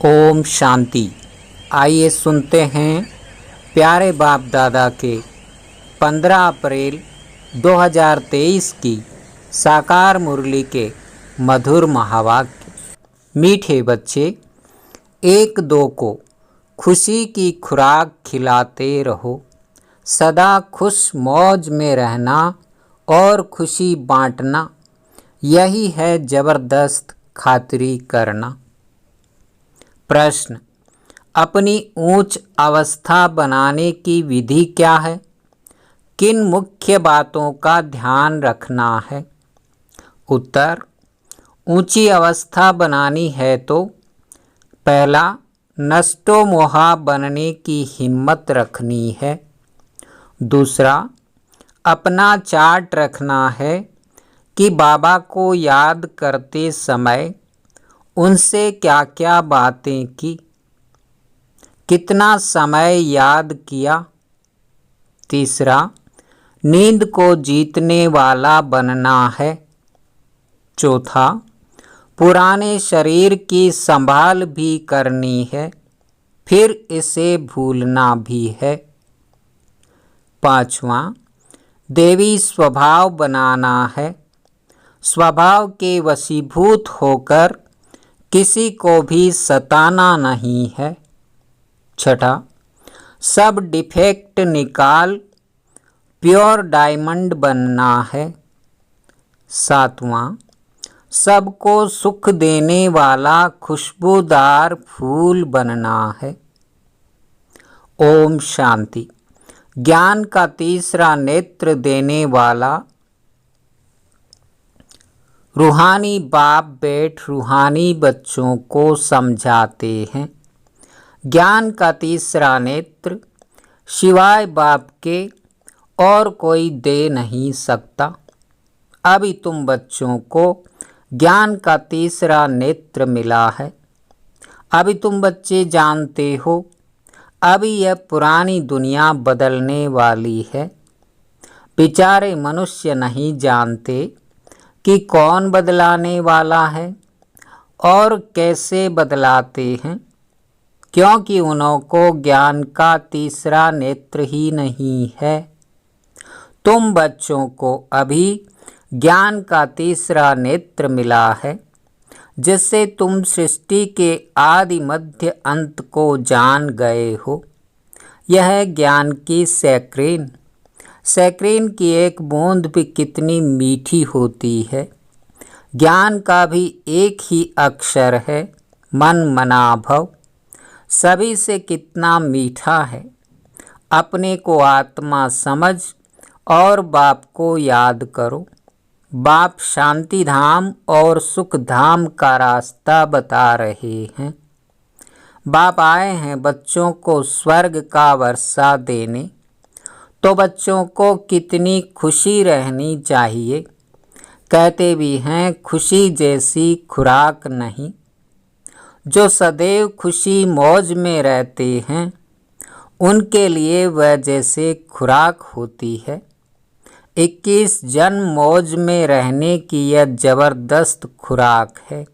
ओम शांति। आइए सुनते हैं प्यारे बाप दादा के 15 अप्रैल 2023 की साकार मुरली के मधुर महावाक्य। मीठे बच्चे, एक दो को खुशी की खुराक खिलाते रहो, सदा खुश मौज में रहना और खुशी बांटना, यही है ज़बरदस्त खातिरी करना। प्रश्न: अपनी ऊंच अवस्था बनाने की विधि क्या है? किन मुख्य बातों का ध्यान रखना है? उत्तर: ऊंची अवस्था बनानी है तो पहला, नष्टो मोहा बनने की हिम्मत रखनी है। दूसरा, अपना चार्ट रखना है कि बाबा को याद करते समय उनसे क्या क्या बातें की, कितना समय याद किया। तीसरा, नींद को जीतने वाला बनना है। चौथा, पुराने शरीर की संभाल भी करनी है, फिर इसे भूलना भी है। पांचवा, देवी स्वभाव बनाना है, स्वभाव के वशीभूत होकर किसी को भी सताना नहीं है। छठा, सब डिफेक्ट निकाल प्योर डायमंड बनना है। सातवां, सबको सुख देने वाला खुशबूदार फूल बनना है। ओम शांति। ज्ञान का तीसरा नेत्र देने वाला रूहानी बाप बैठ रूहानी बच्चों को समझाते हैं। ज्ञान का तीसरा नेत्र शिवाय बाप के और कोई दे नहीं सकता। अभी तुम बच्चों को ज्ञान का तीसरा नेत्र मिला है। अभी तुम बच्चे जानते हो, अभी यह पुरानी दुनिया बदलने वाली है। बेचारे मनुष्य नहीं जानते कि कौन बदलाने वाला है और कैसे बदलाते हैं, क्योंकि उनको ज्ञान का तीसरा नेत्र ही नहीं है। तुम बच्चों को अभी ज्ञान का तीसरा नेत्र मिला है, जिससे तुम सृष्टि के आदि मध्य अंत को जान गए हो। यह ज्ञान की सैक्रीन की एक बूंद भी कितनी मीठी होती है। ज्ञान का भी एक ही अक्षर है, मन मना भव, सभी से कितना मीठा है। अपने को आत्मा समझ और बाप को याद करो। बाप शांति धाम और सुख धाम का रास्ता बता रहे हैं। बाप आए हैं बच्चों को स्वर्ग का वर्षा देने, तो बच्चों को कितनी खुशी रहनी चाहिए। कहते भी हैं खुशी जैसी खुराक नहीं। जो सदैव खुशी मौज में रहते हैं, उनके लिए वह जैसे खुराक होती है। 21 जन्म मौज में रहने की यह जबरदस्त खुराक है।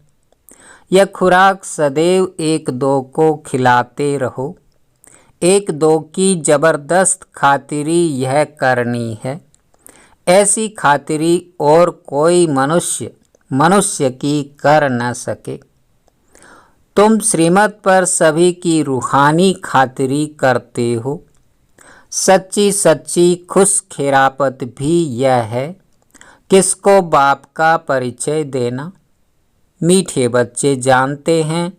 यह खुराक सदैव एक दो को खिलाते रहो। एक दो की जबरदस्त खातिरी यह करनी है। ऐसी खातिरी और कोई मनुष्य की कर न सके। तुम श्रीमत पर सभी की रूहानी खातिरी करते हो। सच्ची सच्ची खुश खिरापत भी यह है, किसको बाप का परिचय देना। मीठे बच्चे जानते हैं,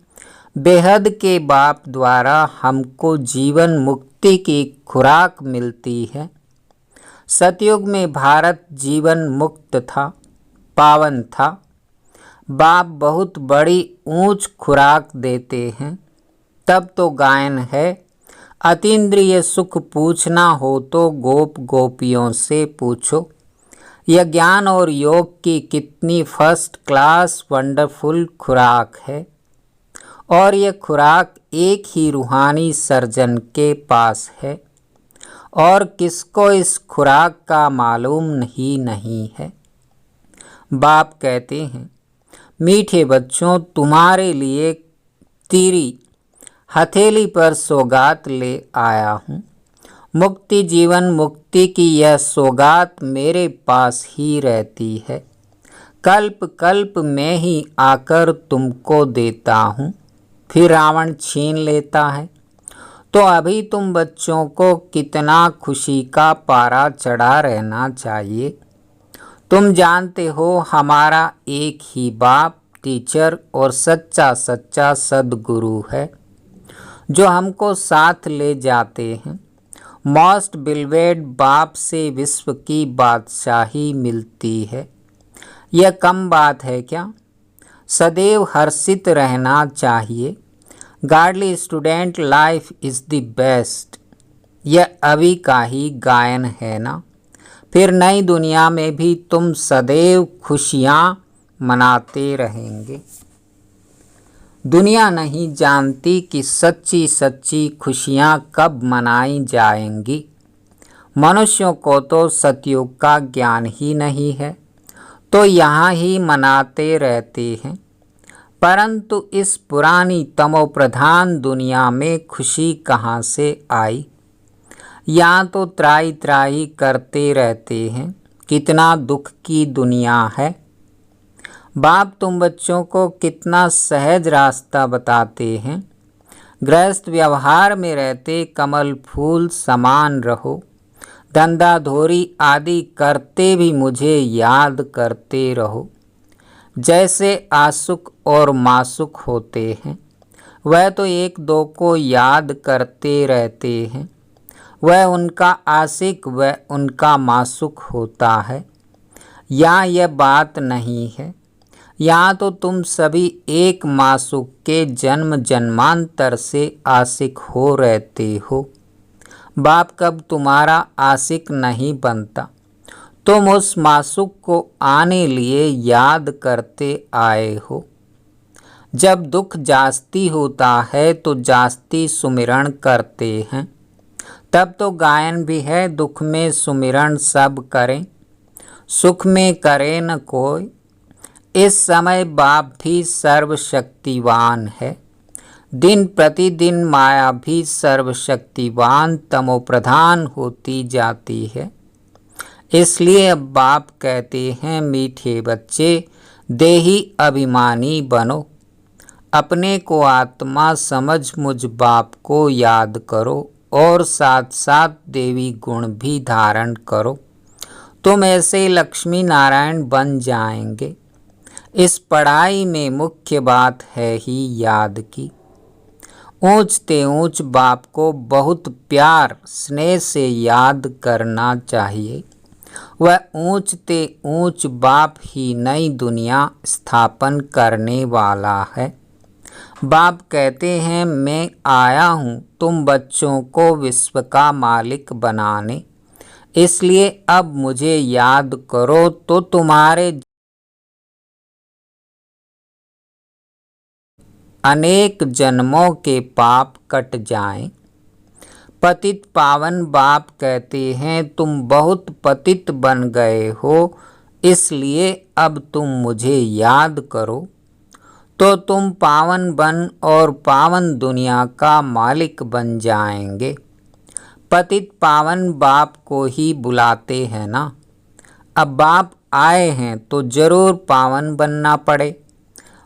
बेहद के बाप द्वारा हमको जीवन मुक्ति की खुराक मिलती है। सतयुग में भारत जीवन मुक्त था, पावन था। बाप बहुत बड़ी ऊंच खुराक देते हैं। तब तो गायन है, अतीन्द्रिय सुख पूछना हो तो गोप गोपियों से पूछो। यह ज्ञान और योग की कितनी फर्स्ट क्लास वंडरफुल खुराक है। और यह खुराक एक ही रूहानी सर्जन के पास है, और किसको इस खुराक का मालूम ही नहीं है। बाप कहते हैं, मीठे बच्चों, तुम्हारे लिए तेरी हथेली पर सौगात ले आया हूँ। मुक्ति जीवन मुक्ति की यह सौगात मेरे पास ही रहती है। कल्प कल्प में ही आकर तुमको देता हूँ, फिर रावण छीन लेता है। तो अभी तुम बच्चों को कितना खुशी का पारा चढ़ा रहना चाहिए। तुम जानते हो हमारा एक ही बाप टीचर और सच्चा सच्चा सद्गुरु है, जो हमको साथ ले जाते हैं। मोस्ट बिलवेड बाप से विश्व की बादशाही मिलती है। यह कम बात है क्या? सदैव हर्षित रहना चाहिए। गार्डली student life is the best. यह अभी का ही गायन है ना। फिर नई दुनिया में भी तुम सदैव खुशियाँ मनाते रहेंगे। दुनिया नहीं जानती कि सच्ची सच्ची खुशियाँ कब मनाई जाएंगी। मनुष्यों को तो सतयुग का ज्ञान ही नहीं है, तो यहाँ ही मनाते रहते हैं। परंतु इस पुरानी तमोप्रधान दुनिया में खुशी कहाँ से आई? यहाँ तो त्राही त्राही करते रहते हैं। कितना दुख की दुनिया है। बाप तुम बच्चों को कितना सहज रास्ता बताते हैं। गृहस्थ व्यवहार में रहते कमल फूल समान रहो। धंधाधोरी आदि करते भी मुझे याद करते रहो। जैसे आसुक और मासुक होते हैं, वह तो एक दो को याद करते रहते हैं। वह उनका आशिक व उनका मासुक होता है। यहाँ यह बात नहीं है। यहाँ तो तुम सभी एक मासुक के जन्म जन्मांतर से आशिक हो रहते हो। बाप कब तुम्हारा आशिक नहीं बनता। तुम उस मासुक को आने लिए याद करते आए हो। जब दुख जास्ती होता है तो जास्ती सुमिरण करते हैं। तब तो गायन भी है, दुख में सुमिरण सब करें, सुख में करे न कोई। इस समय बाप भी सर्वशक्तिवान है। दिन प्रतिदिन माया भी सर्वशक्तिवान तमोप्रधान होती जाती है। इसलिए अब बाप कहते हैं, मीठे बच्चे देही अभिमानी बनो। अपने को आत्मा समझ मुझ बाप को याद करो और साथ साथ देवी गुण भी धारण करो। तुम ऐसे लक्ष्मी नारायण बन जाएंगे। इस पढ़ाई में मुख्य बात है ही याद की। ऊंचते ऊंच बाप को बहुत प्यार स्नेह से याद करना चाहिए। वह ऊंचते ऊंच बाप ही नई दुनिया स्थापन करने वाला है। बाप कहते हैं, मैं आया हूँ तुम बच्चों को विश्व का मालिक बनाने। इसलिए अब मुझे याद करो तो तुम्हारे अनेक जन्मों के पाप कट जाएं। पतित पावन बाप कहते हैं, तुम बहुत पतित बन गए हो, इसलिए अब तुम मुझे याद करो तो तुम पावन बन और पावन दुनिया का मालिक बन जाएंगे। पतित पावन बाप को ही बुलाते हैं ना। अब बाप आए हैं तो जरूर पावन बनना पड़े।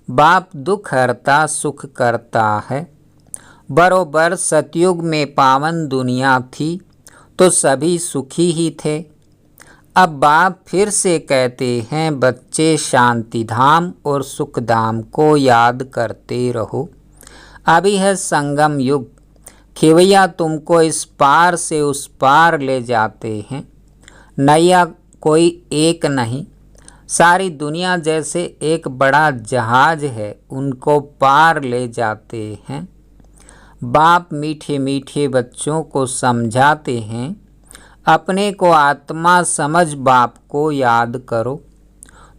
बाप दुख हरता सुख करता है। बरोबर सतयुग में पावन दुनिया थी तो सभी सुखी ही थे। अब बाप फिर से कहते हैं, बच्चे शांति धाम और सुख धाम को याद करते रहो। अभी है संगम युग। खेवैया तुमको इस पार से उस पार ले जाते हैं। नैया कोई एक नहीं, सारी दुनिया जैसे एक बड़ा जहाज है, उनको पार ले जाते हैं। बाप मीठे मीठे बच्चों को समझाते हैं, अपने को आत्मा समझ बाप को याद करो।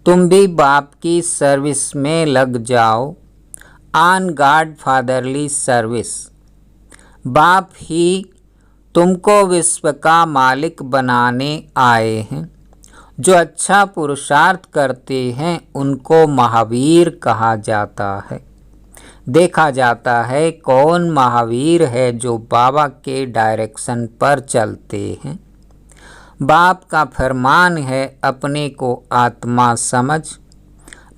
तुम भी बाप की सर्विस में लग जाओ। On God fatherly service. बाप ही तुमको विश्व का मालिक बनाने आए हैं। जो अच्छा पुरुषार्थ करते हैं उनको महावीर कहा जाता है। देखा जाता है कौन महावीर है जो बाबा के डायरेक्शन पर चलते हैं। बाप का फरमान है अपने को आत्मा समझ,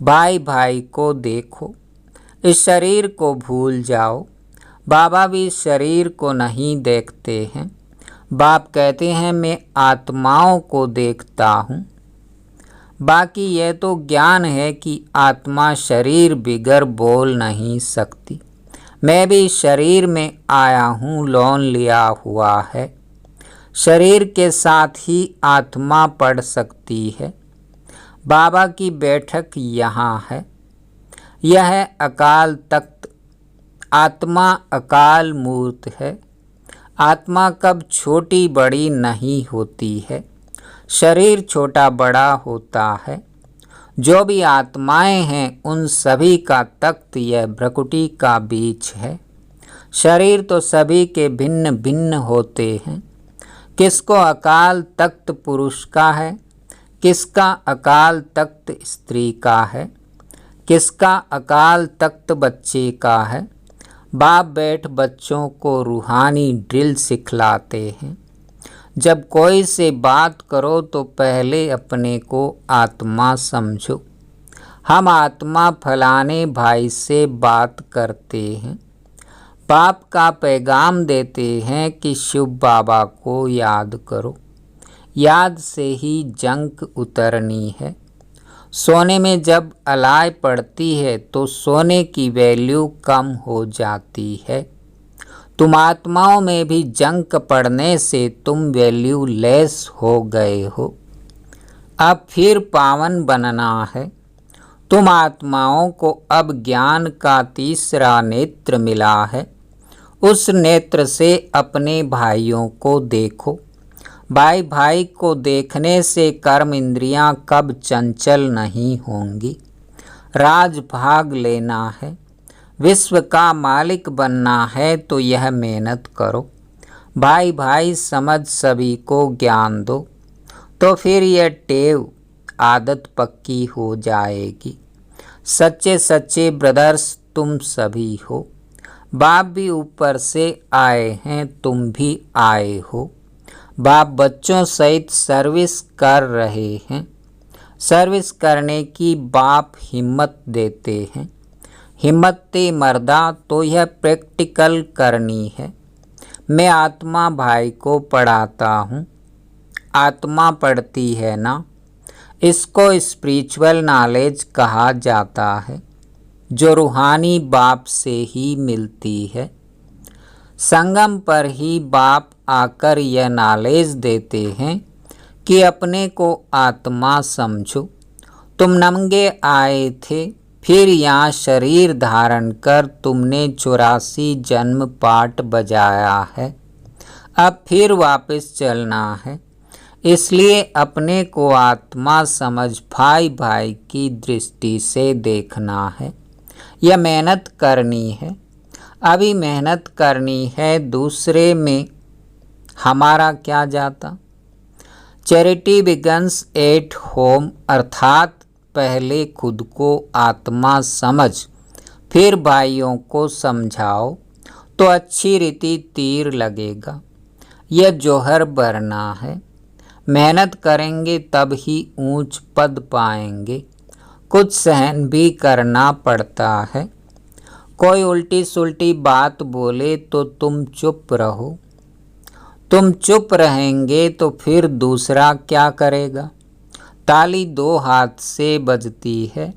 भाई भाई को देखो, इस शरीर को भूल जाओ। बाबा भी शरीर को नहीं देखते हैं। बाप कहते हैं मैं आत्माओं को देखता हूँ। बाकी यह तो ज्ञान है कि आत्मा शरीर बिगर बोल नहीं सकती। मैं भी शरीर में आया हूँ, लोन लिया हुआ है। शरीर के साथ ही आत्मा पढ़ सकती है। बाबा की बैठक यहाँ है। यह है अकाल तख्त। आत्मा अकाल मूर्त है। आत्मा कब छोटी बड़ी नहीं होती है, शरीर छोटा बड़ा होता है। जो भी आत्माएं हैं उन सभी का तख्त यह भ्रकुटी का बीच है। शरीर तो सभी के भिन्न भिन्न होते हैं। किसको अकाल तख्त पुरुष का है, किसका अकाल तख्त स्त्री का है, किसका अकाल तख्त बच्चे का है। बाप बैठ बच्चों को रूहानी ड्रिल सिखलाते हैं। जब कोई से बात करो तो पहले अपने को आत्मा समझो। हम आत्मा फलाने भाई से बात करते हैं। बाप का पैगाम देते हैं कि शिव बाबा को याद करो। याद से ही जंक उतरनी है। सोने में जब अलाय पड़ती है तो सोने की वैल्यू कम हो जाती है। तुम आत्माओं में भी जंक पड़ने से तुम वैल्यू लेस हो गए हो। अब फिर पावन बनना है। तुम आत्माओं को अब ज्ञान का तीसरा नेत्र मिला है। उस नेत्र से अपने भाइयों को देखो। भाई भाई को देखने से कर्म इंद्रियां कब चंचल नहीं होंगी। राज भाग लेना है, विश्व का मालिक बनना है तो यह मेहनत करो। भाई भाई समझ सभी को ज्ञान दो तो फिर यह टेव आदत पक्की हो जाएगी। सच्चे सच्चे ब्रदर्स तुम सभी हो। बाप भी ऊपर से आए हैं, तुम भी आए हो। बाप बच्चों सहित सर्विस कर रहे हैं। सर्विस करने की बाप हिम्मत देते हैं। हिम्मत मर्दा तो यह प्रैक्टिकल करनी है। मैं आत्मा भाई को पढ़ाता हूँ। आत्मा पढ़ती है ना, इसको स्पिरिचुअल नॉलेज कहा जाता है जो रूहानी बाप से ही मिलती है। संगम पर ही बाप आकर यह नॉलेज देते हैं कि अपने को आत्मा समझो। तुम नंगे आए थे, फिर यहाँ शरीर धारण कर तुमने 84 जन्म पाठ बजाया है। अब फिर वापस चलना है। इसलिए अपने को आत्मा समझ भाई भाई की दृष्टि से देखना है। यह मेहनत करनी है। अभी मेहनत करनी है, दूसरे में हमारा क्या जाता। चैरिटी बिगन्स एट होम, अर्थात पहले खुद को आत्मा समझ फिर भाइयों को समझाओ तो अच्छी रीति तीर लगेगा। यह जौहर भरना है। मेहनत करेंगे तब ही ऊंच पद पाएंगे। कुछ सहन भी करना पड़ता है। कोई उल्टी सुल्टी बात बोले तो तुम चुप रहो। तुम चुप रहेंगे तो फिर दूसरा क्या करेगा। ताली दो हाथ से बजती है।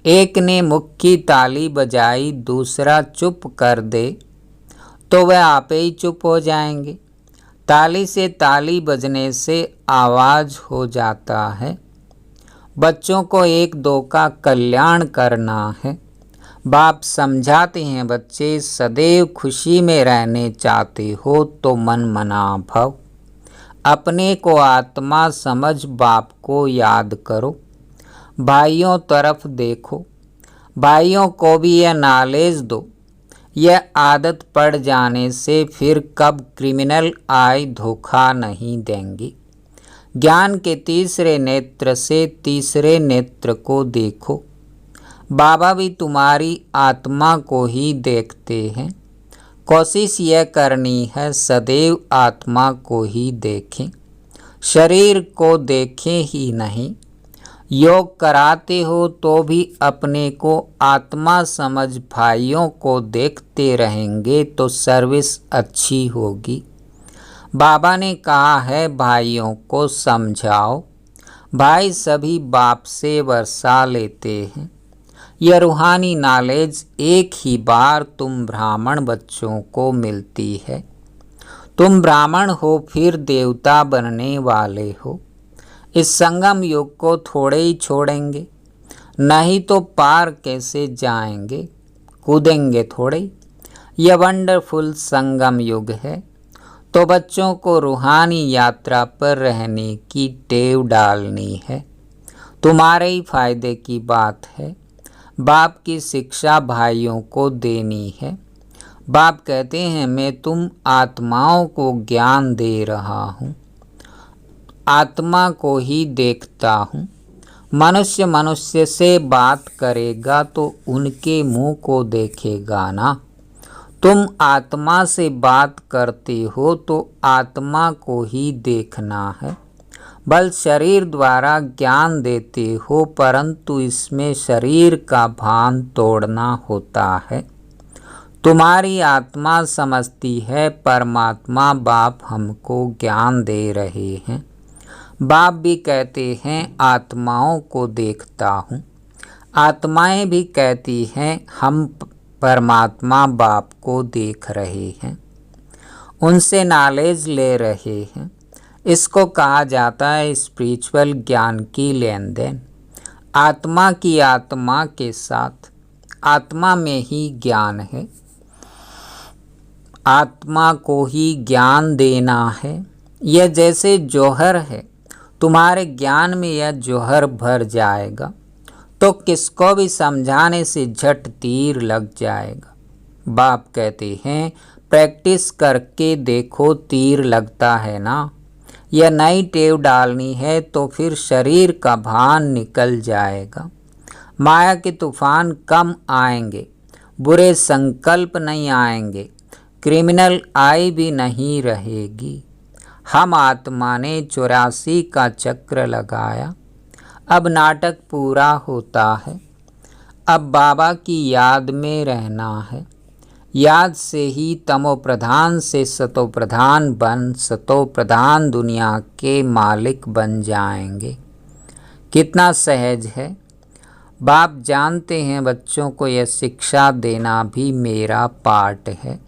एक ने मुक्की ताली बजाई, दूसरा चुप कर दे तो वह आप ही चुप हो जाएंगे। ताली से ताली बजने से आवाज़ हो जाता है। बच्चों को एक दो का कल्याण करना है। बाप समझाते हैं, बच्चे सदैव खुशी में रहने चाहते हो तो मन मना भव। अपने को आत्मा समझ बाप को याद करो। भाइयों तरफ देखो। भाइयों को भी यह नॉलेज दो। यह आदत पड़ जाने से फिर कब क्रिमिनल आए धोखा नहीं देंगी। ज्ञान के तीसरे नेत्र से तीसरे नेत्र को देखो। बाबा भी तुम्हारी आत्मा को ही देखते हैं। कोशिश यह करनी है सदैव आत्मा को ही देखें, शरीर को देखें ही नहीं। योग कराते हो तो भी अपने को आत्मा समझ भाइयों को देखते रहेंगे तो सर्विस अच्छी होगी। बाबा ने कहा है भाइयों को समझाओ। भाई सभी बाप से वर्षा लेते हैं। यह रूहानी नॉलेज एक ही बार तुम ब्राह्मण बच्चों को मिलती है। तुम ब्राह्मण हो फिर देवता बनने वाले हो। इस संगम युग को थोड़े ही छोड़ेंगे, नहीं तो पार कैसे जाएंगे, कूदेंगे थोड़े। यह वंडरफुल संगम युग है, तो बच्चों को रूहानी यात्रा पर रहने की टेव डालनी है। तुम्हारे ही फायदे की बात है। बाप की शिक्षा भाइयों को देनी है। बाप कहते हैं मैं तुम आत्माओं को ज्ञान दे रहा हूँ, आत्मा को ही देखता हूँ। मनुष्य मनुष्य से बात करेगा तो उनके मुंह को देखेगा ना। तुम आत्मा से बात करते हो तो आत्मा को ही देखना है। बल शरीर द्वारा ज्ञान देते हो, परंतु इसमें शरीर का भान तोड़ना होता है। तुम्हारी आत्मा समझती है परमात्मा बाप हमको ज्ञान दे रहे हैं। बाप भी कहते हैं आत्माओं को देखता हूँ। आत्माएं भी कहती हैं हम परमात्मा बाप को देख रहे हैं, उनसे नॉलेज ले रहे हैं। इसको कहा जाता है स्पिरिचुअल ज्ञान की लेन देन। आत्मा की आत्मा के साथ, आत्मा में ही ज्ञान है, आत्मा को ही ज्ञान देना है। यह जैसे जौहर है, तुम्हारे ज्ञान में यह जौहर भर जाएगा तो किसको भी समझाने से झट तीर लग जाएगा। बाप कहते हैं प्रैक्टिस करके देखो, तीर लगता है ना। यह नई टेव डालनी है तो फिर शरीर का भान निकल जाएगा। माया के तूफान कम आएंगे, बुरे संकल्प नहीं आएंगे, क्रिमिनल आई भी नहीं रहेगी। हम आत्मा ने 84 का चक्र लगाया, अब नाटक पूरा होता है। अब बाबा की याद में रहना है। याद से ही तमो प्रधान से सतो प्रधान बन सतो प्रधान दुनिया के मालिक बन जाएंगे। कितना सहज है। बाप जानते हैं बच्चों को यह शिक्षा देना भी मेरा पार्ट है,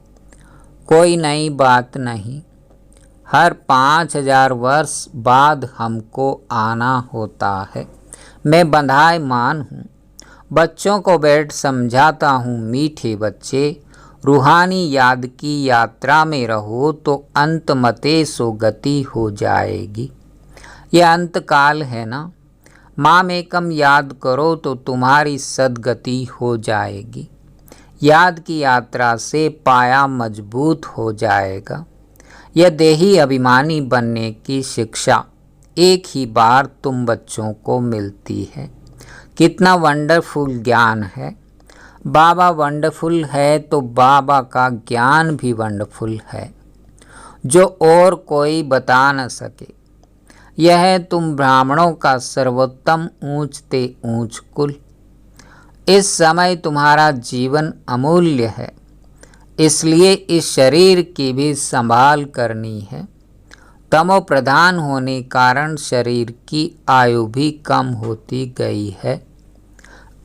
कोई नई बात नहीं। हर 5000 वर्ष बाद हमको आना होता है। मैं बंधायमान हूँ। बच्चों को बैठ समझाता हूँ, मीठे बच्चे रूहानी याद की यात्रा में रहो तो अंत मते सो गति हो जाएगी। यह अंत काल है ना। माम एकम याद करो तो तुम्हारी सदगति हो जाएगी। याद की यात्रा से पाया मजबूत हो जाएगा। यह देही अभिमानी बनने की शिक्षा एक ही बार तुम बच्चों को मिलती है। कितना वंडरफुल ज्ञान है। बाबा वंडरफुल है तो बाबा का ज्ञान भी वंडरफुल है, जो और कोई बता न सके। यह है तुम ब्राह्मणों का सर्वोत्तम ऊंचते ऊंच कुल। इस समय तुम्हारा जीवन अमूल्य है, इसलिए इस शरीर की भी संभाल करनी है। तमो प्रधान होने कारण शरीर की आयु भी कम होती गई है।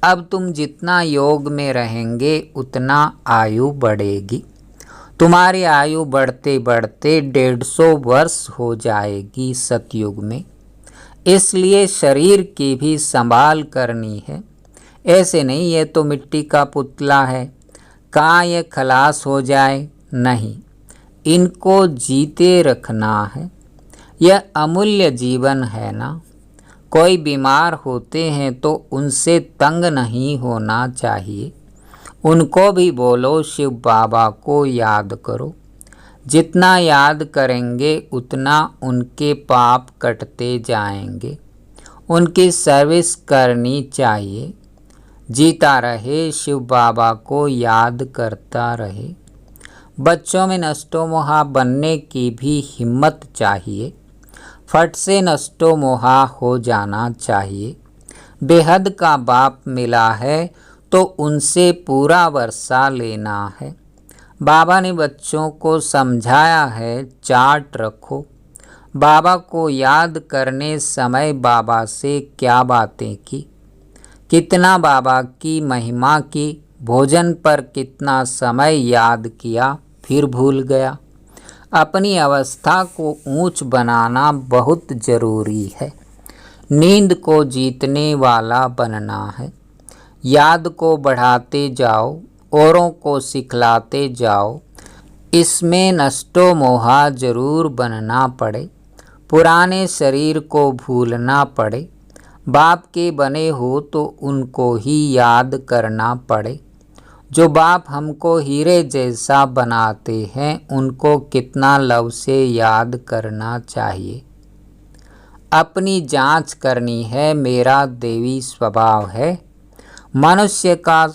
अब तुम जितना योग में रहेंगे उतना आयु बढ़ेगी। तुम्हारी आयु बढ़ते बढ़ते 150 वर्ष हो जाएगी सतयुग में। इसलिए शरीर की भी संभाल करनी है। ऐसे नहीं ये तो मिट्टी का पुतला है, कहाँ ये खलास हो जाए, नहीं, इनको जीते रखना है। यह अमूल्य जीवन है ना। कोई बीमार होते हैं तो उनसे तंग नहीं होना चाहिए। उनको भी बोलो शिव बाबा को याद करो। जितना याद करेंगे उतना उनके पाप कटते जाएंगे। उनकी सर्विस करनी चाहिए। जीता रहे, शिव बाबा को याद करता रहे। बच्चों में नष्टो मोहा बनने की भी हिम्मत चाहिए। फट से नष्टो मोहा हो जाना चाहिए। बेहद का बाप मिला है तो उनसे पूरा वर्षा लेना है। बाबा ने बच्चों को समझाया है, चार्ट रखो। बाबा को याद करने समय बाबा से क्या बातें की, कितना बाबा की महिमा की, भोजन पर कितना समय याद किया फिर भूल गया। अपनी अवस्था को ऊंच बनाना बहुत ज़रूरी है। नींद को जीतने वाला बनना है। याद को बढ़ाते जाओ, औरों को सिखलाते जाओ। इसमें नष्टो मोहा जरूर बनना पड़े। पुराने शरीर को भूलना पड़े। बाप के बने हो तो उनको ही याद करना पड़े। जो बाप हमको हीरे जैसा बनाते हैं उनको कितना लव से याद करना चाहिए। अपनी जांच करनी है, मेरा देवी स्वभाव है। मनुष्य का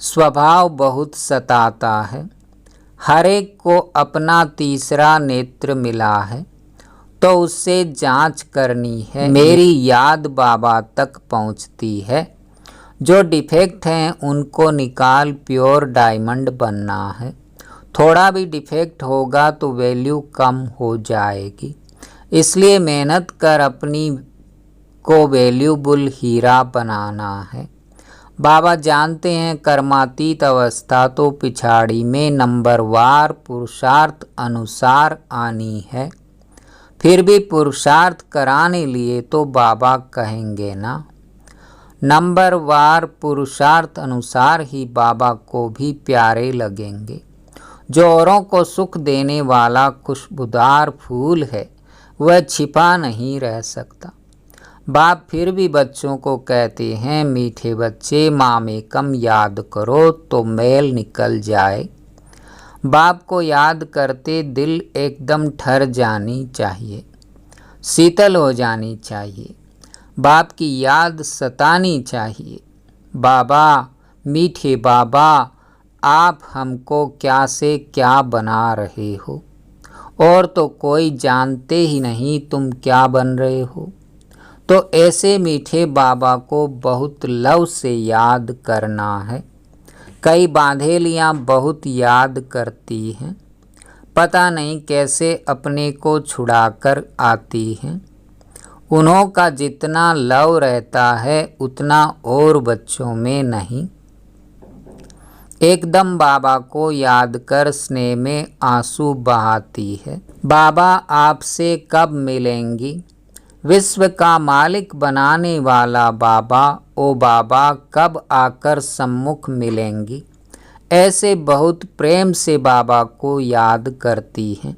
स्वभाव बहुत सताता है। हर एक को अपना तीसरा नेत्र मिला है तो उससे जांच करनी है। मेरी याद बाबा तक पहुंचती है। जो डिफेक्ट हैं उनको निकाल प्योर डायमंड बनना है। थोड़ा भी डिफेक्ट होगा तो वैल्यू कम हो जाएगी। इसलिए मेहनत कर अपनी को वैल्यूबल हीरा बनाना है। बाबा जानते हैं कर्मातीत अवस्था तो पिछाड़ी में नंबरवार पुरुषार्थ अनुसार आनी है। फिर भी पुरुषार्थ कराने लिए तो बाबा कहेंगे ना। नंबरवार पुरुषार्थ अनुसार ही बाबा को भी प्यारे लगेंगे। जो औरों को सुख देने वाला खुशबूदार फूल है वह छिपा नहीं रह सकता। बाप फिर भी बच्चों को कहते हैं, मीठे बच्चे माँ में कम याद करो तो मैल निकल जाए। बाप को याद करते दिल एकदम ठर जानी चाहिए, शीतल हो जानी चाहिए। बाप की याद सतानी चाहिए। बाबा, मीठे बाबा, आप हमको क्या से क्या बना रहे हो, और तो कोई जानते ही नहीं तुम क्या बन रहे हो। तो ऐसे मीठे बाबा को बहुत लव से याद करना है। कई बांधेलियाँ बहुत याद करती हैं, पता नहीं कैसे अपने को छुड़ाकर आती हैं। उन्हों का जितना लव रहता है उतना और बच्चों में नहीं। एकदम बाबा को याद कर स्नेह में आंसू बहाती है। बाबा आपसे कब मिलेंगी? विश्व का मालिक बनाने वाला बाबा, ओ बाबा कब आकर सम्मुख मिलेंगी? ऐसे बहुत प्रेम से बाबा को याद करती हैं।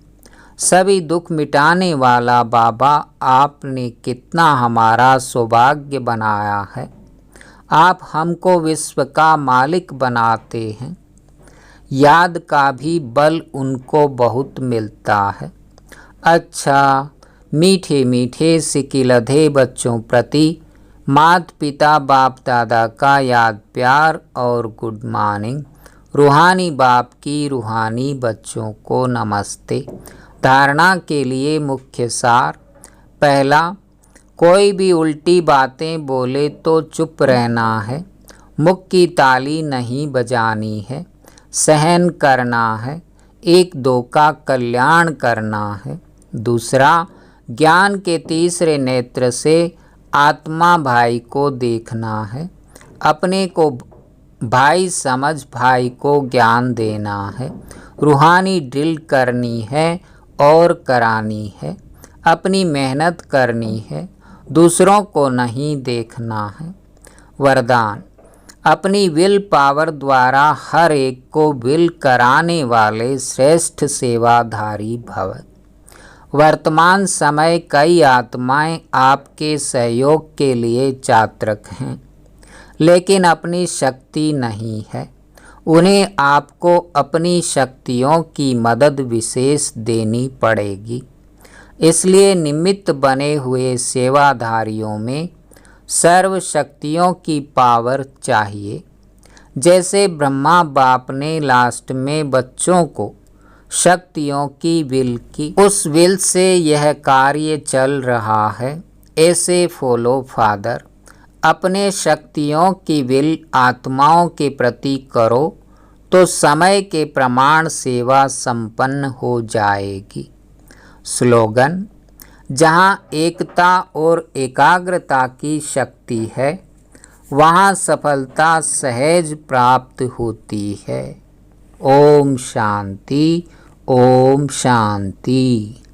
सभी दुख मिटाने वाला बाबा, आपने कितना हमारा सौभाग्य बनाया है। आप हमको विश्व का मालिक बनाते हैं। याद का भी बल उनको बहुत मिलता है। अच्छा, मीठे मीठे सिकिलधे बच्चों प्रति माता पिता बाप दादा का याद प्यार और गुड मॉर्निंग। रूहानी बाप की रूहानी बच्चों को नमस्ते। धारणा के लिए मुख्य सार। पहला, कोई भी उल्टी बातें बोले तो चुप रहना है। मुख की ताली नहीं बजानी है। सहन करना है। एक दो का कल्याण करना है। दूसरा, ज्ञान के तीसरे नेत्र से आत्मा भाई को देखना है। अपने को भाई समझ भाई को ज्ञान देना है। रूहानी ड्रिल करनी है और करानी है। अपनी मेहनत करनी है, दूसरों को नहीं देखना है। वरदान, अपनी विल पावर द्वारा हर एक को विल कराने वाले श्रेष्ठ सेवाधारी भव। वर्तमान समय कई आत्माएं आपके सहयोग के लिए चातक हैं, लेकिन अपनी शक्ति नहीं है। उन्हें आपको अपनी शक्तियों की मदद विशेष देनी पड़ेगी। इसलिए निमित्त बने हुए सेवाधारियों में सर्व शक्तियों की पावर चाहिए। जैसे ब्रह्मा बाप ने लास्ट में बच्चों को शक्तियों की विल की, उस विल से यह कार्य चल रहा है। ऐसे फॉलो फादर अपने शक्तियों की विल आत्माओं के प्रति करो तो समय के प्रमाण सेवा संपन्न हो जाएगी। स्लोगन: जहाँ एकता और एकाग्रता की शक्ति है वहाँ सफलता सहज प्राप्त होती है। ओम शांति, ओम शांति।